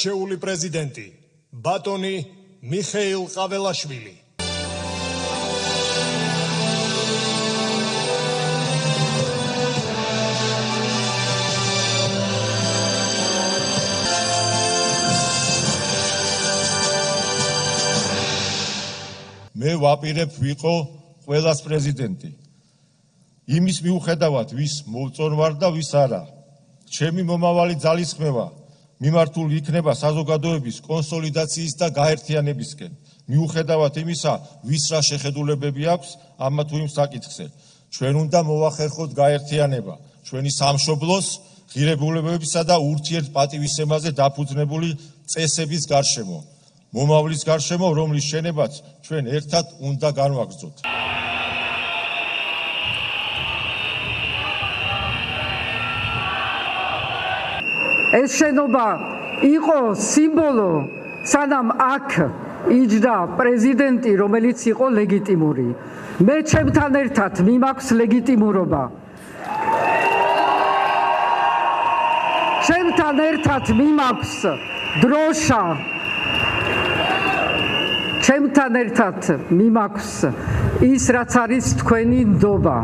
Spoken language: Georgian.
არჩეული პრეზიდენტი ბატონი მიხეილ ყაველაშვილი. მე ვაპირებ ვიყო ყველას პრეზიდენტი. იმის მიუხედავად, ვის მოვწონვარ და ვის არა. ჩემი მომავალი ძალისხმევა მიმართული იქნება საზოგადოების კონსოლიდაციის და გაერთიანებისკენ. მიუხედავად იმისა, ვის რა შეხედულებები აქვს ამა თუ იმ საკითხზე. ჩვენ უნდა მოვახერხოთ გაერთიანება, ჩვენი სამშობლოს, ღირებულებებისა და ურთიერთპატივისცემაზე დაფუძნებული წესების გარშემო. მომავლის გარშემო, რომლის შენებაც ჩვენ ერთად უნდა განვაგრძოთ. ეს შენობა იყო სიმბოლო, სანამ აქ იჯდა პრეზიდენტი, რომელიც იყო ლეგიტიმური. მე ჩემთან ერთად მიმაქვს ლეგიტიმურობა. ჩემთან ერთად მიმაქვს დროშა. ჩემთან ერთად მიმაქვს ის, რაც არის თქვენი ნდობა.